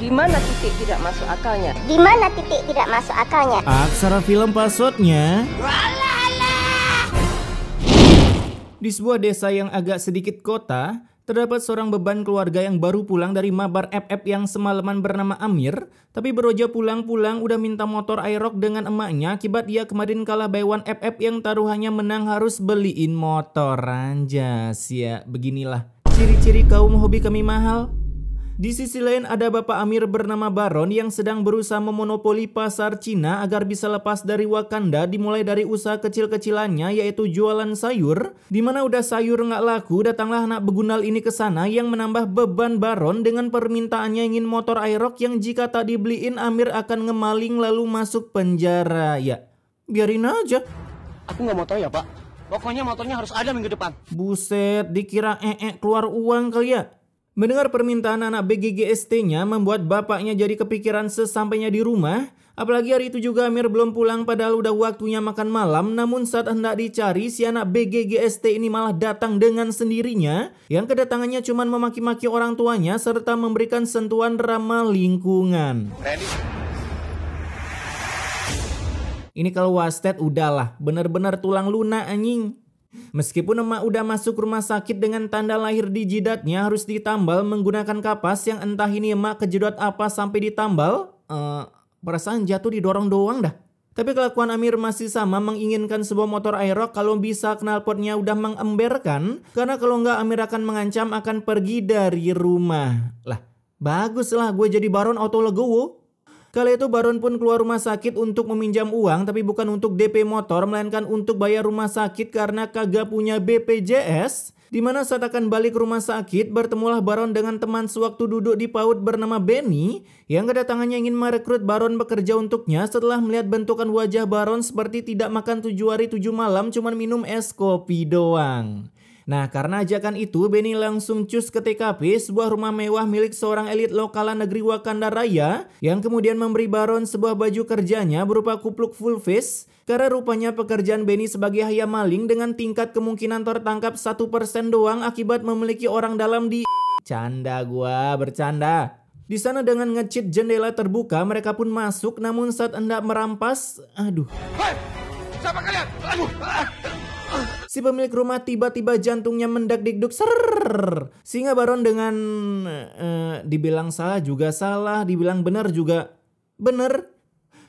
Di mana titik tidak masuk akalnya? Di mana titik tidak masuk akalnya? Aksara film passwordnya. Di sebuah desa yang agak sedikit kota, terdapat seorang beban keluarga yang baru pulang dari mabar FF yang semalaman bernama Amir, tapi beroja pulang-pulang udah minta motor Aerox dengan emaknya akibat dia kemarin kalah by one FF yang taruhannya menang harus beliin motor. Anjas ya, beginilah ciri-ciri kaum hobi kami mahal. Di sisi lain ada Bapak Amir bernama Baron yang sedang berusaha memonopoli pasar Cina agar bisa lepas dari Wakanda, dimulai dari usaha kecil-kecilannya yaitu jualan sayur. Dimana udah sayur nggak laku, datanglah anak begunal ini ke sana yang menambah beban Baron dengan permintaannya ingin motor Aerox yang jika tak dibeliin Amir akan ngemaling lalu masuk penjara. Ya, biarin aja. Aku nggak mau tahu ya Pak. Pokoknya motornya harus ada minggu depan. Buset, dikira keluar uang kali ya. Mendengar permintaan anak BGGST-nya membuat bapaknya jadi kepikiran sesampainya di rumah. Apalagi hari itu juga Amir belum pulang padahal udah waktunya makan malam. Namun saat hendak dicari, si anak BGGST ini malah datang dengan sendirinya. Yang kedatangannya cuma memaki-maki orang tuanya serta memberikan sentuhan ramah lingkungan. Ini kalau wasted udahlah, bener-bener tulang lunak anjing. Meskipun emak udah masuk rumah sakit dengan tanda lahir di jidatnya harus ditambal menggunakan kapas yang entah ini emak kejedot apa sampai ditambal. Perasaan jatuh didorong doang dah. Tapi kelakuan Amir masih sama, menginginkan sebuah motor Aerox kalau bisa knalpotnya udah mengemberkan. Karena kalau nggak Amir akan mengancam akan pergi dari rumah. Lah, baguslah gue jadi Baron auto legowo. Kala itu Baron pun keluar rumah sakit untuk meminjam uang, tapi bukan untuk DP motor, melainkan untuk bayar rumah sakit karena kagak punya BPJS. Dimana saat akan balik rumah sakit, bertemulah Baron dengan teman sewaktu duduk di PAUD bernama Benny, yang kedatangannya ingin merekrut Baron bekerja untuknya setelah melihat bentukan wajah Baron seperti tidak makan 7 hari 7 malam, cuman minum es kopi doang. Nah, karena ajakan itu, Benny langsung cus ke TKP, sebuah rumah mewah milik seorang elit lokalan negeri Wakanda Raya, yang kemudian memberi Baron sebuah baju kerjanya berupa kupluk full face, karena rupanya pekerjaan Benny sebagai hayam maling dengan tingkat kemungkinan tertangkap 1% doang akibat memiliki orang dalam di... Canda gua, bercanda. Di sana dengan nge-cheat jendela terbuka, mereka pun masuk, namun saat hendak merampas... Aduh. Hei! Siapa kalian? Aduh! Si pemilik rumah tiba-tiba jantungnya mendak-dikduk serrrr. Sehingga Baron dengan dibilang salah juga salah, dibilang benar juga benar.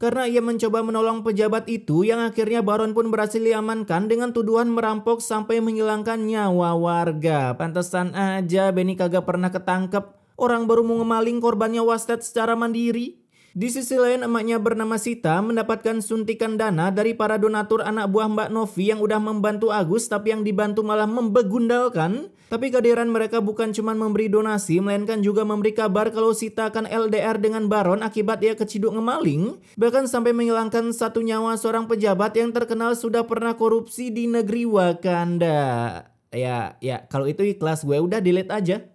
Karena ia mencoba menolong pejabat itu yang akhirnya Baron pun berhasil diamankan dengan tuduhan merampok sampai menghilangkan nyawa warga. Pantesan aja Benny kagak pernah ketangkep. Orang baru mau ngemaling korbannya wasted secara mandiri. Di sisi lain emaknya bernama Sita mendapatkan suntikan dana dari para donatur anak buah Mbak Novi yang udah membantu Agus tapi yang dibantu malah membegundalkan. Tapi kehadiran mereka bukan cuma memberi donasi melainkan juga memberi kabar kalau Sita akan LDR dengan Baron akibat dia keciduk ngemaling. Bahkan sampai menghilangkan 1 nyawa seorang pejabat yang terkenal sudah pernah korupsi di negeri Wakanda. Ya kalau itu ikhlas gue udah delete aja.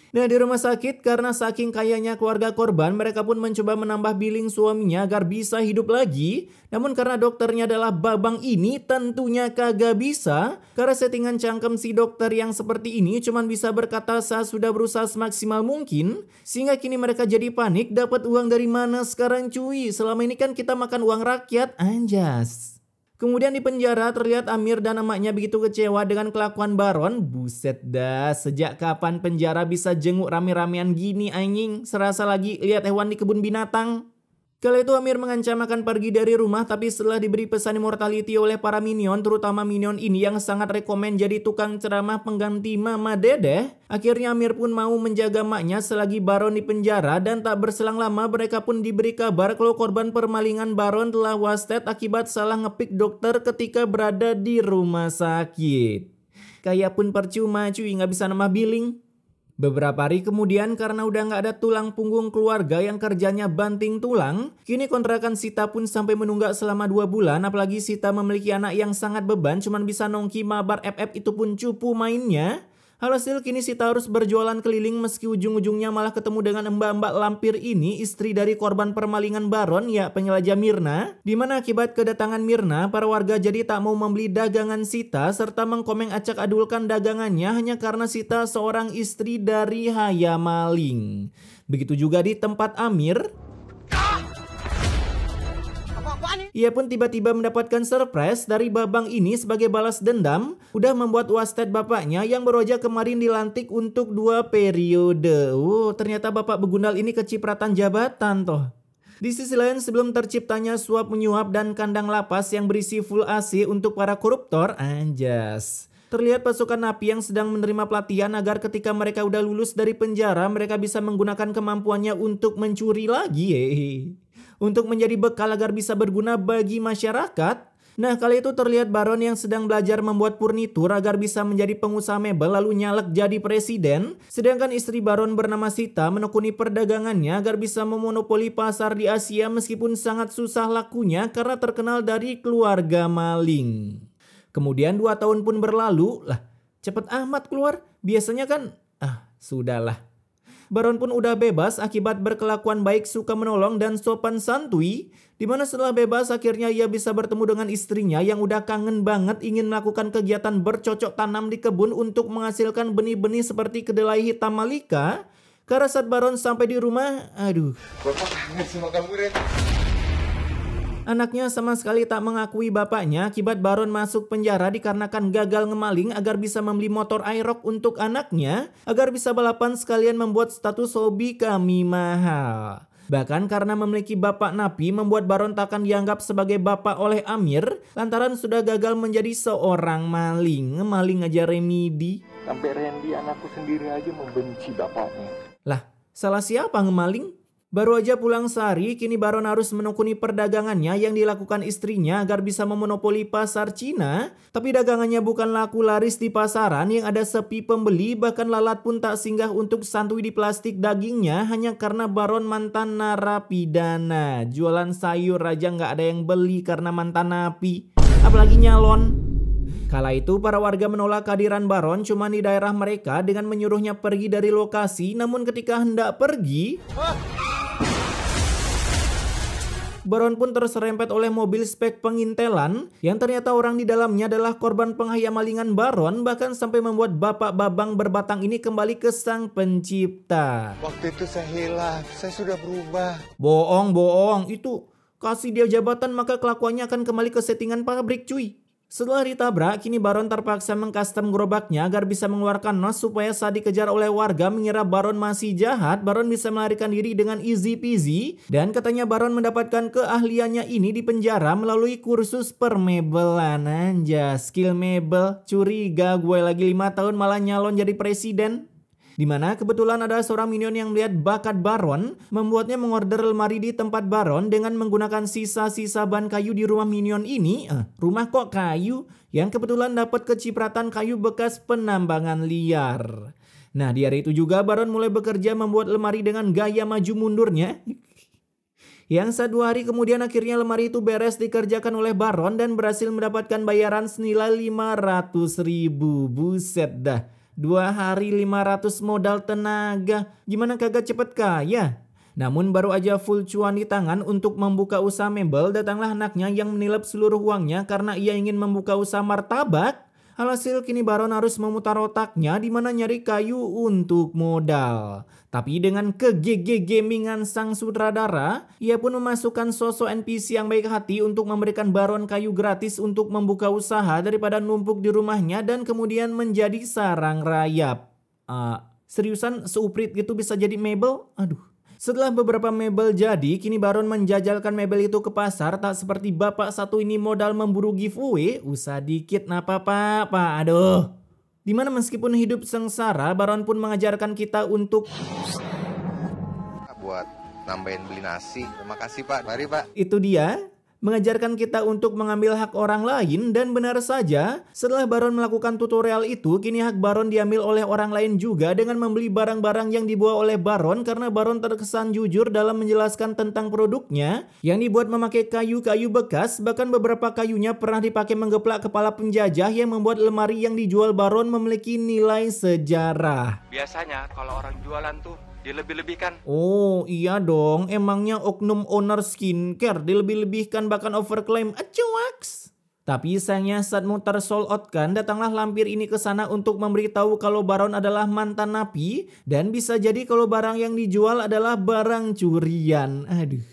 Nah, di rumah sakit karena saking kayanya keluarga korban, mereka pun mencoba menambah billing suaminya agar bisa hidup lagi. Namun karena dokternya adalah babang ini tentunya kagak bisa. Karena settingan cangkem si dokter yang seperti ini cuman bisa berkata saya sudah berusaha semaksimal mungkin. Sehingga kini mereka jadi panik, dapat uang dari mana sekarang cuy? Selama ini kan kita makan uang rakyat, anjas. Kemudian di penjara terlihat Amir dan emaknya begitu kecewa dengan kelakuan Baron. Buset dah, sejak kapan penjara bisa jenguk rame-ramean gini anjing? Serasa lagi lihat hewan di kebun binatang. Kala itu Amir mengancam akan pergi dari rumah, tapi setelah diberi pesan immortality oleh para minion, terutama minion ini yang sangat rekomen jadi tukang ceramah pengganti Mama Dedeh, akhirnya Amir pun mau menjaga maknya selagi Baron di penjara dan tak berselang lama mereka pun diberi kabar kalau korban permalingan Baron telah wasted akibat salah ngepik dokter ketika berada di rumah sakit. Kayak pun percuma cuy, nggak bisa nambah billing. Beberapa hari kemudian karena udah nggak ada tulang punggung keluarga yang kerjanya banting tulang, kini kontrakan Sita pun sampai menunggak selama 2 bulan. Apalagi Sita memiliki anak yang sangat beban, cuman bisa nongki mabar FF itu pun cupu mainnya. Alhasil kini Sita harus berjualan keliling meski ujung-ujungnya malah ketemu dengan mbak-mbak lampir ini, istri dari korban permalingan Baron, ya penjelajah Mirna. Dimana akibat kedatangan Mirna, para warga jadi tak mau membeli dagangan Sita serta mengkomeng acak adulkan dagangannya hanya karena Sita seorang istri dari hayam maling. Begitu juga di tempat Amir. Ia pun tiba-tiba mendapatkan surprise dari Babang ini sebagai balas dendam. Udah membuat wasted bapaknya yang baru aja kemarin dilantik untuk 2 periode. Ternyata bapak begundal ini kecipratan jabatan toh. Di sisi lain, sebelum terciptanya suap menyuap dan kandang lapas yang berisi full AC untuk para koruptor, anjas. Terlihat pasukan napi yang sedang menerima pelatihan agar ketika mereka udah lulus dari penjara, mereka bisa menggunakan kemampuannya untuk mencuri lagi. Untuk menjadi bekal agar bisa berguna bagi masyarakat. Nah, kali itu terlihat Baron yang sedang belajar membuat furnitur agar bisa menjadi pengusaha mebel lalu nyalek jadi presiden. Sedangkan istri Baron bernama Sita menekuni perdagangannya agar bisa memonopoli pasar di Asia meskipun sangat susah lakunya karena terkenal dari keluarga maling. Kemudian 2 tahun pun berlalu. Lah, cepet amat keluar. Biasanya kan, sudahlah. Baron pun udah bebas akibat berkelakuan baik, suka menolong dan sopan santui. Dimana setelah bebas akhirnya ia bisa bertemu dengan istrinya yang udah kangen banget ingin melakukan kegiatan bercocok tanam di kebun untuk menghasilkan benih-benih seperti kedelai hitam Malika. Karena saat Baron sampai di rumah, Bapak kangen sama kamu, Ren. Anaknya sama sekali tak mengakui bapaknya akibat Baron masuk penjara dikarenakan gagal ngemaling agar bisa membeli motor Aerox untuk anaknya, agar bisa balapan sekalian membuat status hobi kami mahal. Bahkan karena memiliki bapak napi membuat Baron takkan dianggap sebagai bapak oleh Amir lantaran sudah gagal menjadi seorang maling. Ngemaling aja remedi. Sampai Randy anakku sendiri aja membenci bapaknya. Lah, salah siapa ngemaling? Baru aja pulang sehari, kini Baron harus menekuni perdagangannya yang dilakukan istrinya agar bisa memonopoli pasar Cina. Tapi dagangannya bukan laku laris di pasaran yang ada sepi pembeli, bahkan lalat pun tak singgah untuk santui di plastik dagingnya hanya karena Baron mantan narapidana. Jualan sayur aja nggak ada yang beli karena mantan napi, apalagi nyalon. Kala itu para warga menolak kehadiran Baron cuma di daerah mereka dengan menyuruhnya pergi dari lokasi. Namun ketika hendak pergi, Baron pun terserempet oleh mobil spek pengintelan yang ternyata orang di dalamnya adalah korban penghayamalingan Baron, bahkan sampai membuat bapak Babang berbatang ini kembali ke sang pencipta. Waktu itu saya hilaf, saya sudah berubah. Bohong, itu kasih dia jabatan maka kelakuannya akan kembali ke settingan pabrik cuy. Setelah ditabrak, kini Baron terpaksa mengcustom gerobaknya agar bisa mengeluarkan nos supaya saat dikejar oleh warga mengira Baron masih jahat, Baron bisa melarikan diri dengan easy peasy. Dan katanya Baron mendapatkan keahliannya ini di penjara melalui kursus permebelan. Anjas, skill mebel, curiga gue lagi 5 tahun malah nyalon jadi presiden. Dimana kebetulan ada seorang minion yang melihat bakat Baron, membuatnya mengorder lemari di tempat Baron dengan menggunakan sisa-sisa ban kayu di rumah minion ini. Rumah kok kayu? Yang kebetulan dapat kecipratan kayu bekas penambangan liar. Nah, di hari itu juga Baron mulai bekerja membuat lemari dengan gaya maju mundurnya. Yang saat 2 hari kemudian akhirnya lemari itu beres dikerjakan oleh Baron dan berhasil mendapatkan bayaran senilai 500.000. Buset dah. 2 hari 500 modal tenaga, gimana kagak cepet kaya? Namun baru aja full cuan di tangan untuk membuka usaha mebel, datanglah anaknya yang menilap seluruh uangnya karena ia ingin membuka usaha martabak. Alhasil kini Baron harus memutar otaknya di mana nyari kayu untuk modal. Tapi dengan kegege-gamingan sang sutradara, ia pun memasukkan sosok NPC yang baik hati untuk memberikan Baron kayu gratis untuk membuka usaha daripada numpuk di rumahnya dan kemudian menjadi sarang rayap. Seriusan seuprit gitu bisa jadi mebel? Setelah beberapa mebel jadi, kini Baron menjajalkan mebel itu ke pasar. Tak seperti bapak satu ini modal memburu giveaway, usah dikit napa-papa, Dimana meskipun hidup sengsara, Baron pun mengajarkan kita untuk Buat nambahin beli nasi. Terima kasih Pak, mari Pak. Itu dia, mengajarkan kita untuk mengambil hak orang lain. Dan benar saja, setelah Baron melakukan tutorial itu, kini hak Baron diambil oleh orang lain juga dengan membeli barang-barang yang dibawa oleh Baron karena Baron terkesan jujur dalam menjelaskan tentang produknya yang dibuat memakai kayu-kayu bekas. Bahkan beberapa kayunya pernah dipakai menggeplak kepala penjajah yang membuat lemari yang dijual Baron memiliki nilai sejarah. Biasanya kalau orang jualan tuh dilebih-lebihkan. Oh iya dong, emangnya oknum owner skincare dilebih-lebihkan bahkan overclaim acuaks. Tapi sayangnya saat mutar sold out kan, datanglah lampir ini ke sana untuk memberitahu kalau Baron adalah mantan napi dan bisa jadi kalau barang yang dijual adalah barang curian. Aduh,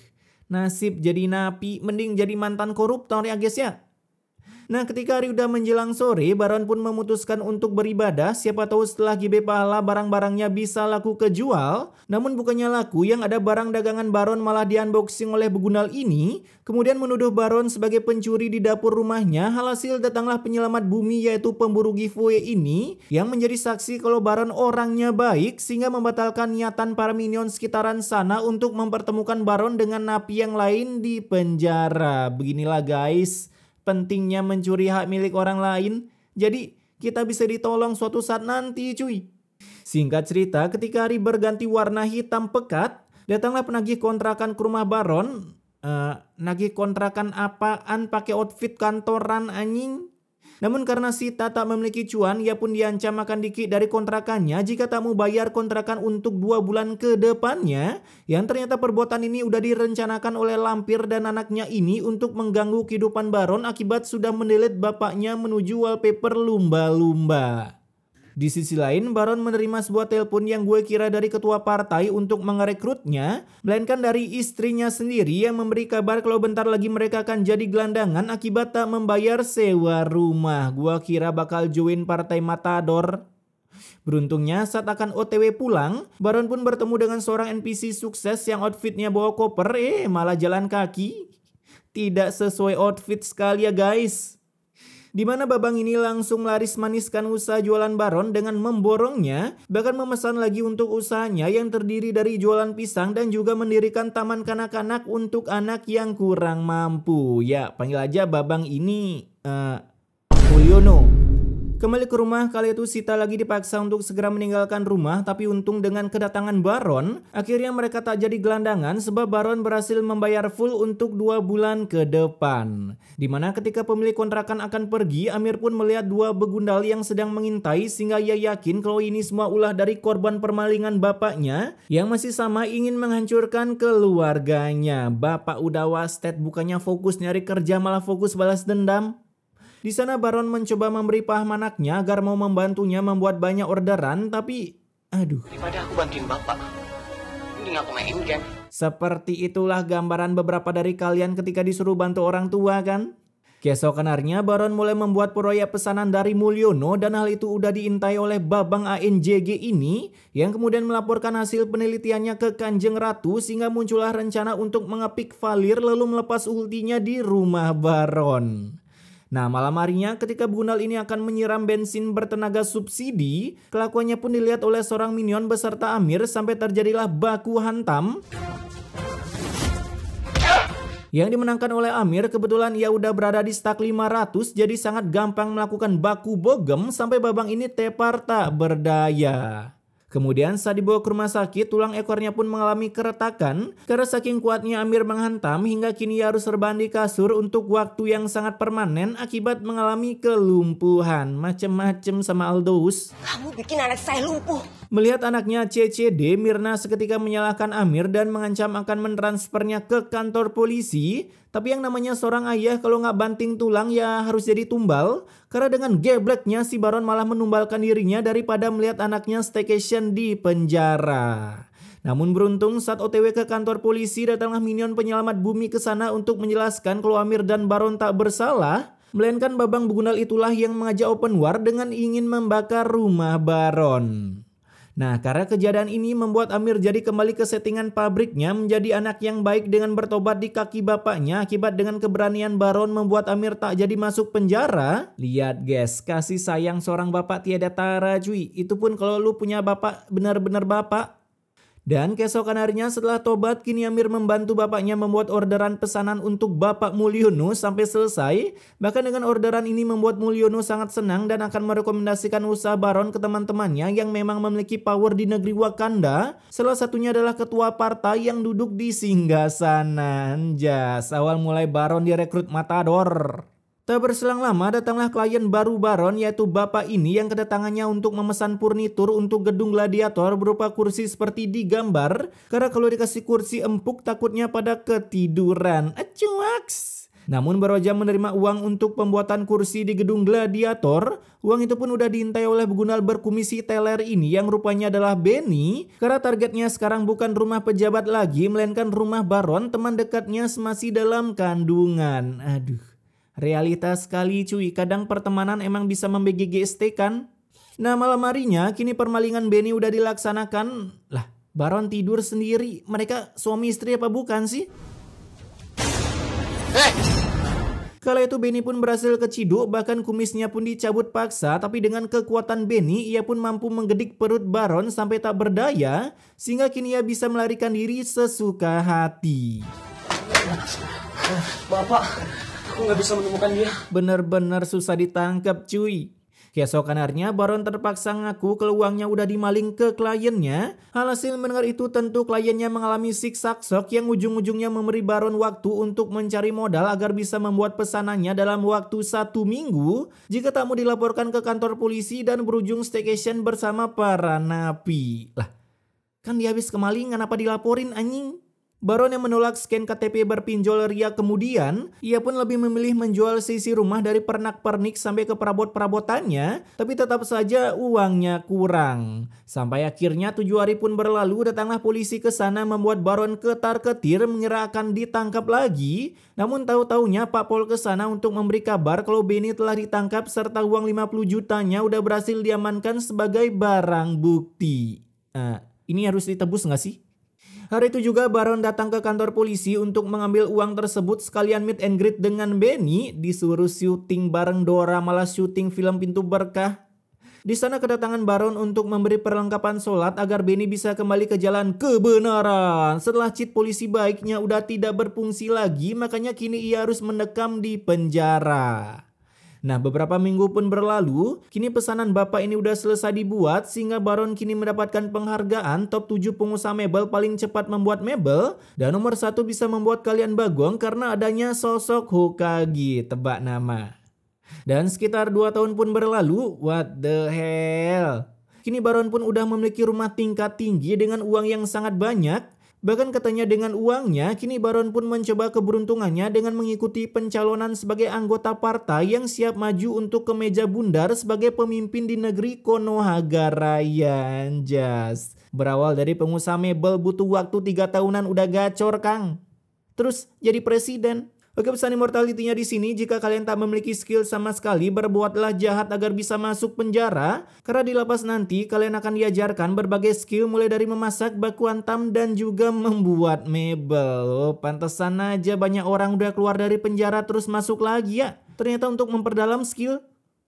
nasib jadi napi mending jadi mantan koruptor ya guys ya. Nah, ketika hari udah menjelang sore, Baron pun memutuskan untuk beribadah. Siapa tahu setelah gibe pahala barang-barangnya bisa laku kejual. Namun bukannya laku, yang ada barang dagangan Baron malah di-unboxing oleh begundal ini. Kemudian menuduh Baron sebagai pencuri di dapur rumahnya. Alhasil datanglah penyelamat bumi yaitu pemburu giveaway ini yang menjadi saksi kalau Baron orangnya baik sehingga membatalkan niatan para minion sekitaran sana untuk mempertemukan Baron dengan napi yang lain di penjara. Beginilah guys, pentingnya mencuri hak milik orang lain. Jadi kita bisa ditolong suatu saat nanti cuy. Singkat cerita, ketika hari berganti warna hitam pekat, datanglah penagih kontrakan ke rumah Baron. Nagih kontrakan apaan pakai outfit kantoran anjing? Namun karena Sita tak memiliki cuan, ia pun diancam akan di-kick dari kontrakannya jika tak mau bayar kontrakan untuk 2 bulan ke depannya. Yang ternyata perbuatan ini udah direncanakan oleh lampir dan anaknya ini untuk mengganggu kehidupan Baron akibat sudah mendelete bapaknya menuju wallpaper lumba-lumba. Di sisi lain, Baron menerima sebuah telepon yang gue kira dari ketua partai untuk merekrutnya, melainkan dari istrinya sendiri yang memberi kabar kalau bentar lagi mereka akan jadi gelandangan akibat tak membayar sewa rumah. Gue kira bakal join partai Matador. Beruntungnya saat akan OTW pulang, Baron pun bertemu dengan seorang NPC sukses yang outfitnya bawa koper, malah jalan kaki. Tidak sesuai outfit sekali ya guys. Di mana babang ini langsung laris maniskan usaha jualan Baron dengan memborongnya, bahkan memesan lagi untuk usahanya yang terdiri dari jualan pisang dan juga mendirikan taman kanak-kanak untuk anak yang kurang mampu. Ya, panggil aja babang ini Mulyono. Kembali ke rumah, kali itu Sita lagi dipaksa untuk segera meninggalkan rumah, tapi untung dengan kedatangan Baron, akhirnya mereka tak jadi gelandangan sebab Baron berhasil membayar full untuk 2 bulan ke depan. Dimana ketika pemilik kontrakan akan pergi, Amir pun melihat 2 begundal yang sedang mengintai sehingga ia yakin kalau ini semua ulah dari korban permalingan bapaknya yang masih sama ingin menghancurkan keluarganya. Bapak udah wasted, bukannya fokus nyari kerja malah fokus balas dendam. Di sana Baron mencoba memberi paham anaknya agar mau membantunya membuat banyak orderan, tapi aduh. Daripada aku bantuin bapak, mending aku main game. Seperti itulah gambaran beberapa dari kalian ketika disuruh bantu orang tua kan? Keesokan harinya Baron mulai membuat proyek pesanan dari Mulyono dan hal itu udah diintai oleh Babang ANJG ini yang kemudian melaporkan hasil penelitiannya ke Kanjeng Ratu sehingga muncullah rencana untuk mengepik Valir lalu melepas ultinya di rumah Baron. Nah, malam harinya ketika begundal ini akan menyiram bensin bertenaga subsidi, kelakuannya pun dilihat oleh seorang minion beserta Amir sampai terjadilah baku hantam. Yang dimenangkan oleh Amir, kebetulan ia udah berada di stack 500 jadi sangat gampang melakukan baku bogem sampai babang ini tepar tak berdaya. Kemudian saat dibawa ke rumah sakit, tulang ekornya pun mengalami keretakan karena saking kuatnya Amir menghantam hingga kini ia harus rebahan di kasur untuk waktu yang sangat permanen akibat mengalami kelumpuhan. Macem-macem sama Aldous. Kamu bikin anak saya lumpuh. Melihat anaknya CCD, Mirna seketika menyalahkan Amir dan mengancam akan mentransfernya ke kantor polisi. Tapi yang namanya seorang ayah kalau nggak banting tulang ya harus jadi tumbal. Karena dengan gebleknya si Baron malah menumbalkan dirinya daripada melihat anaknya staycation di penjara. Namun beruntung saat OTW ke kantor polisi datanglah minion penyelamat bumi ke sana untuk menjelaskan kalau Amir dan Baron tak bersalah. Melainkan babang begundal itulah yang mengajak open war dengan ingin membakar rumah Baron. Nah, karena kejadian ini membuat Amir jadi kembali ke settingan pabriknya menjadi anak yang baik dengan bertobat di kaki bapaknya akibat dengan keberanian Baron membuat Amir tak jadi masuk penjara. Lihat guys, kasih sayang seorang bapak tiada tara cuy. Itu pun kalau lu punya bapak benar-benar bapak. Dan keesokan harinya setelah tobat, kini Amir membantu bapaknya membuat orderan pesanan untuk Bapak Mulyono sampai selesai. Bahkan dengan orderan ini membuat Mulyono sangat senang dan akan merekomendasikan usaha Baron ke teman-temannya yang memang memiliki power di negeri Wakanda. Salah satunya adalah ketua partai yang duduk di singgasana. Anjas, awal mulai Baron direkrut Matador. Tak berselang lama datanglah klien baru Baron yaitu bapak ini yang kedatangannya untuk memesan furnitur untuk gedung gladiator berupa kursi seperti di gambar. Karena kalau dikasih kursi empuk takutnya pada ketiduran. Acuaks! Namun baru aja menerima uang untuk pembuatan kursi di gedung Gladiator, uang itu pun udah diintai oleh begunal berkumisi teler ini yang rupanya adalah Benny, karena targetnya sekarang bukan rumah pejabat lagi, melainkan rumah Baron, teman dekatnya masih dalam kandungan. Aduh, realitas sekali cuy, kadang pertemanan emang bisa memBGGST kan? Nah malam harinya kini permalingan Benny udah dilaksanakan. Lah, Baron tidur sendiri, mereka suami istri apa bukan sih? Kala itu Benny pun berhasil keciduk, bahkan kumisnya pun dicabut paksa, tapi dengan kekuatan Benny ia pun mampu menggedik perut Baron sampai tak berdaya, sehingga kini ia bisa melarikan diri sesuka hati. Bapak, aku nggak bisa menemukan dia. Bener-bener susah ditangkap cuy. Keesokan harinya Baron terpaksa ngaku kalau uangnya udah dimaling ke kliennya. Alhasil mendengar itu tentu kliennya mengalami siksak shock yang ujung-ujungnya memberi Baron waktu untuk mencari modal agar bisa membuat pesanannya dalam waktu 1 minggu jika tak mau dilaporkan ke kantor polisi dan berujung staycation bersama para napi. Lah, kan dia habis kemalingan apa dilaporin anjing? Baron yang menolak scan KTP berpinjol ria kemudian, ia pun lebih memilih menjual sisi rumah dari pernak-pernik sampai ke perabot-perabotannya, tapi tetap saja uangnya kurang. Sampai akhirnya 7 hari pun berlalu, datanglah polisi ke sana membuat Baron ketar-ketir mengira akan ditangkap lagi. Namun tahu-taunya Pak Pol ke sana untuk memberi kabar kalau Benny telah ditangkap serta uang 50 jutanya udah berhasil diamankan sebagai barang bukti. Ini harus ditebus nggak sih? Hari itu juga Baron datang ke kantor polisi untuk mengambil uang tersebut sekalian meet and greet dengan Benny, disuruh syuting bareng Dora malah syuting film Pintu Berkah. Di sana kedatangan Baron untuk memberi perlengkapan sholat agar Benny bisa kembali ke jalan kebenaran. Setelah cheat polisi baiknya udah tidak berfungsi lagi, makanya kini ia harus mendekam di penjara. Nah beberapa minggu pun berlalu, kini pesanan bapak ini udah selesai dibuat sehingga Baron kini mendapatkan penghargaan top 7 pengusaha mebel paling cepat membuat mebel dan nomor 1 bisa membuat kalian bagong karena adanya sosok Hokage, tebak nama. Dan sekitar 2 tahun pun berlalu, what the hell? Kini Baron pun udah memiliki rumah tingkat tinggi dengan uang yang sangat banyak. Bahkan katanya dengan uangnya, kini Baron pun mencoba keberuntungannya dengan mengikuti pencalonan sebagai anggota partai yang siap maju untuk ke meja bundar sebagai pemimpin di negeri Konohagarayan. Anjas. Berawal dari pengusaha mebel butuh waktu 3 tahunan udah gacor Kang. Terus jadi presiden. Oke, pesan immortality-nya di sini, jika kalian tak memiliki skill sama sekali, berbuatlah jahat agar bisa masuk penjara. Karena di lapas nanti, kalian akan diajarkan berbagai skill mulai dari memasak, baku hantam, dan juga membuat mebel. Oh, pantesan aja banyak orang udah keluar dari penjara terus masuk lagi ya. Ternyata untuk memperdalam skill.